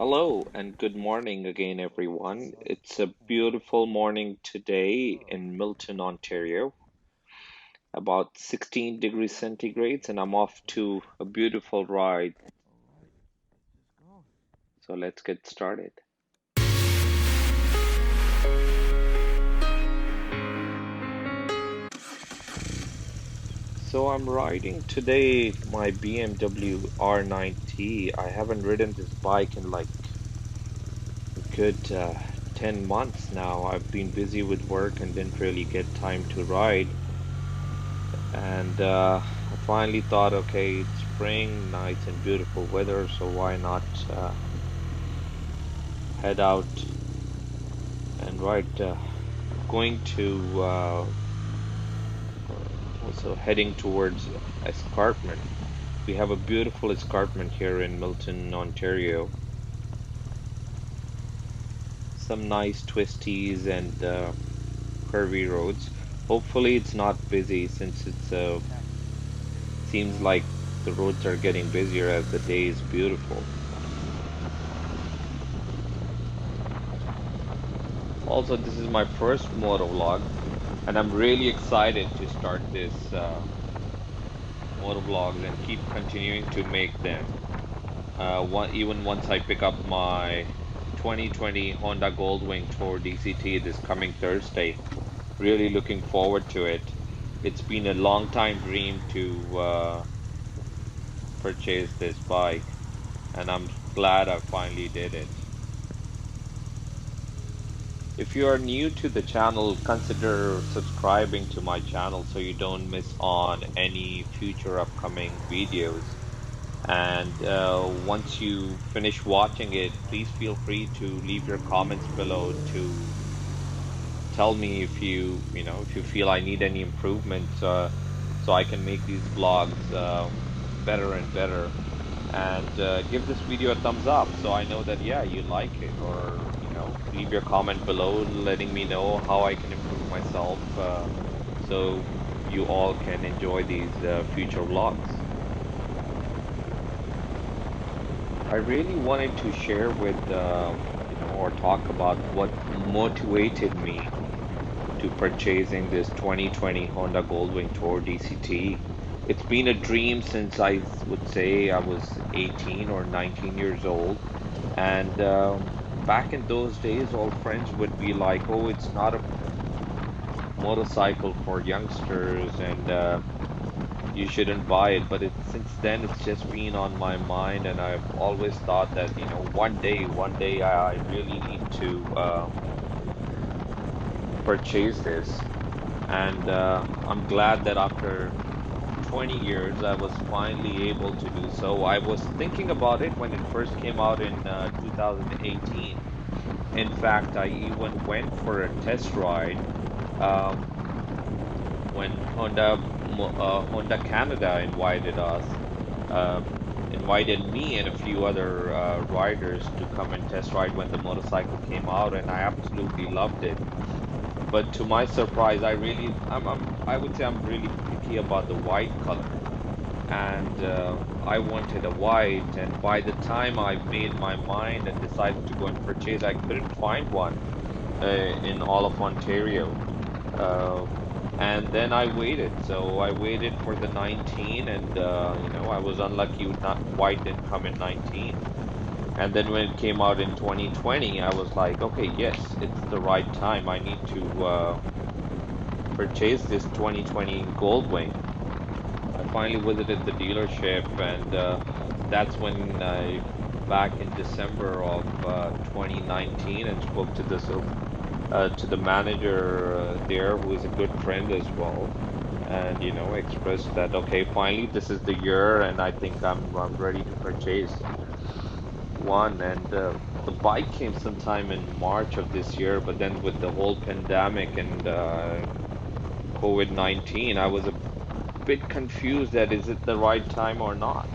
Hello and good morning again, everyone. It's a beautiful morning today in Milton, Ontario, about 16 degrees centigrades, and I'm off to a beautiful ride. So let's get started. So I'm riding today my BMW R9T. I haven't ridden this bike in like a good 10 months now. I've been busy with work and didn't really get time to ride. And I finally thought, okay, it's spring, nice and beautiful weather, so why not head out and ride? Going to also heading towards escarpment. We have a beautiful escarpment here in Milton, Ontario. Some nice twisties and curvy roads. Hopefully, it's not busy since it's seems like the roads are getting busier as the day is beautiful. Also, this is my first moto vlog, and I'm really excited to start this moto vlogs and keep continuing to make them. Even once I pick up my 2020 Honda GoldWing Tour DCT this coming Thursday, really looking forward to it. It's been a long time dream to purchase this bike, and I'm glad I finally did it. If you are new to the channel, consider subscribing to my channel so you don't miss on any future upcoming videos. And once you finish watching it, please feel free to leave your comments below to tell me if if you feel I need any improvements, so I can make these vlogs better and better. And give this video a thumbs up so I know that, yeah, you like it, or leave your comment below letting me know how I can improve myself, so you all can enjoy these future vlogs. I really wanted to share with or talk about what motivated me to purchasing this 2020 Honda Goldwing Tour DCT. It's been a dream since I would say I was 18 or 19 years old. And back in those days, all friends would be like, oh, it's not a motorcycle for youngsters and you shouldn't buy it. But since then, it's just been on my mind. And I've always thought that, one day I really need to purchase this. And I'm glad that after 20 years, I was finally able to do so. I was thinking about it when it first came out in 2018. In fact, I even went for a test ride um, when Honda Canada invited us, uh, invited me and a few other riders to come and test ride when the motorcycle came out, and I absolutely loved it. But to my surprise, I would say I'm really picky about the white color, and I wanted a white. And by the time I made my mind and decided to go and purchase, I couldn't find one in all of Ontario. Uh, and then I waited. So I waited for the 19, and I was unlucky. Not white didn't come in 19. And then when it came out in 2020, I was like, okay, yes, it's the right time. I need to purchase this 2020 Goldwing. I finally visited the dealership, and that's when back in December of 2019, and spoke to to the manager there, who is a good friend as well, and expressed that, okay, finally this is the year, and I think I'm ready to purchase one. And the bike came sometime in March of this year, but then with the whole pandemic and COVID-19, I was a bit confused that is it the right time or not.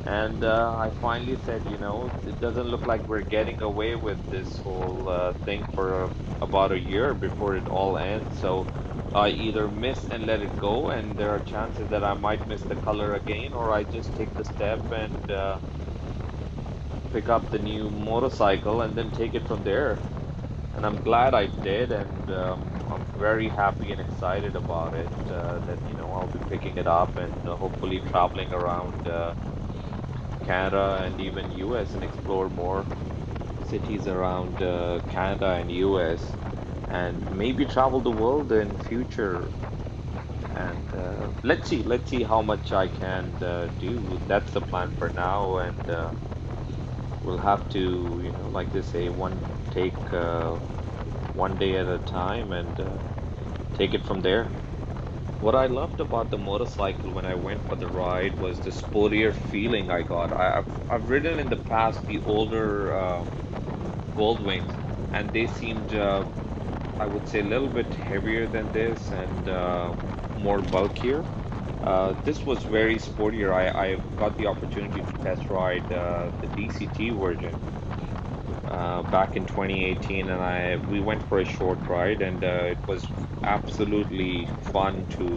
And I finally said, it doesn't look like we're getting away with this whole thing for about a year before it all ends. So I either miss and let it go, and there are chances that I might miss the color again, or I just take the step and pick up the new motorcycle and then take it from there. And I'm glad I did, and I'm very happy and excited about it. That I'll be picking it up and hopefully traveling around Canada and even US and explore more cities around Canada and US, and maybe travel the world in future. And let's see how much I can do. That's the plan for now, and we'll have to, like they say, take one day at a time and take it from there. What I loved about the motorcycle when I went for the ride was the sportier feeling I got. I've ridden in the past the older GoldWings, and they seemed I would say a little bit heavier than this and more bulkier. This was very sportier. I got the opportunity to test ride the DCT version back in 2018, and I we went for a short ride, and it was absolutely fun to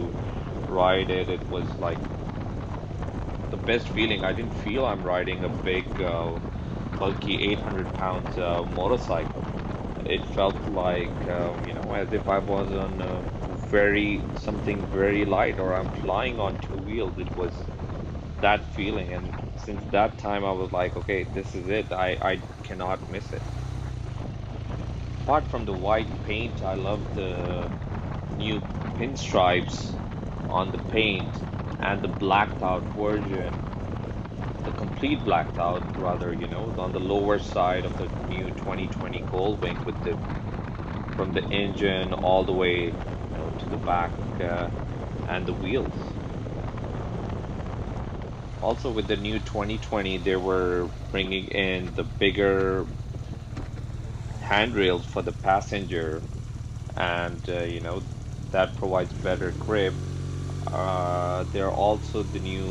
ride it. It was like the best feeling. I didn't feel I'm riding a big, bulky 800 pounds motorcycle. It felt like, as if I was on something very light, or I'm flying on two wheels. It was that feeling. And since that time, I was like, okay, this is it. I cannot miss it. Apart from the white paint, I love the new pinstripes on the paint and the blacked out version, the complete blacked out rather, on the lower side of the new 2020 Goldwing with the from the engine all the way, to the back and the wheels. Also, with the new 2020, they were bringing in the bigger handrails for the passenger, and that provides better grip. They're also the new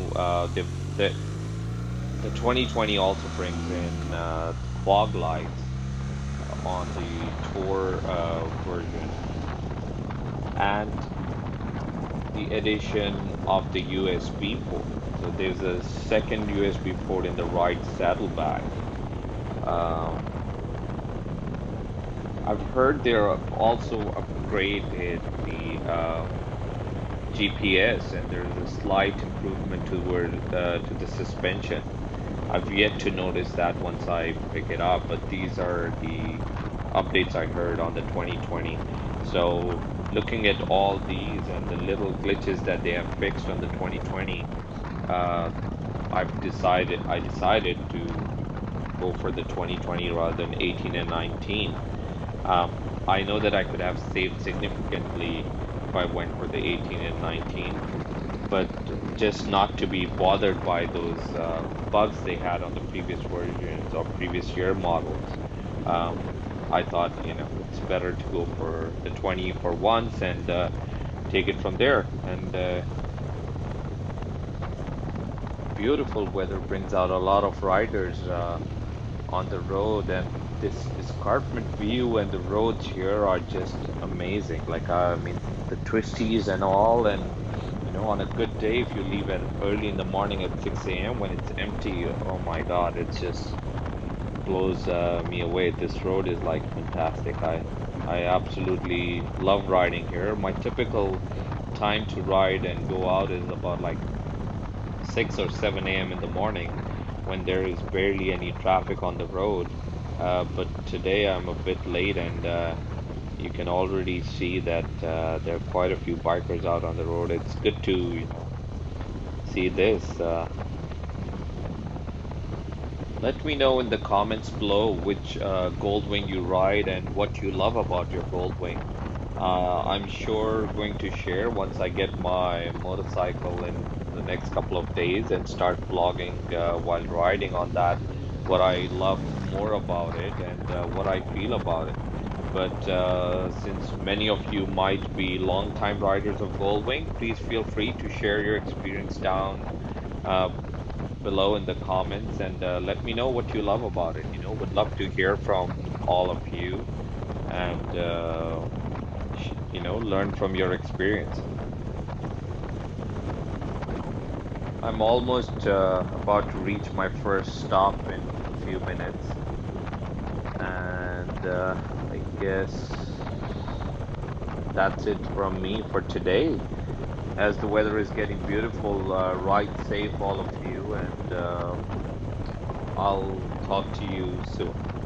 the 2020 also brings in fog lights on the Tour version, and the addition of the USB port. So there's a second USB port in the right saddlebag. Um, I've heard they're also upgraded the GPS, and there's a slight improvement to the suspension. I've yet to notice that once I pick it up, but these are the updates I heard on the 2020. So looking at all these and the little glitches that they have fixed on the 2020, uh, I decided to go for the 2020 rather than 18 and 19. I know that I could have saved significantly if I went for the 18 and 19, but just not to be bothered by those bugs they had on the previous versions or previous year models. Um, I thought, it's better to go for the 20 for once and take it from there. And beautiful weather brings out a lot of riders on the road, and this escarpment view and the roads here are just amazing. Like, I mean, the twisties and all, and on a good day, if you leave at early in the morning at 6 a.m. when it's empty, oh my God, it just blows me away. This road is like fantastic. I absolutely love riding here. My typical time to ride and go out is about like 6 or 7 a.m. in the morning when there is barely any traffic on the road. But today I'm a bit late, and you can already see that there are quite a few bikers out on the road. It's good to, see this. Let me know in the comments below which Goldwing you ride and what you love about your Goldwing. I'm sure going to share once I get my motorcycle in the next couple of days and start vlogging while riding on that, what I love more about it and what I feel about it. But since many of you might be longtime riders of Goldwing, please feel free to share your experience down uh, below in the comments, and let me know what you love about it. Would love to hear from all of you and learn from your experience. I'm almost about to reach my first stop in a few minutes. And I guess that's it from me for today. As the weather is getting beautiful, ride safe, all of you, and I'll talk to you soon.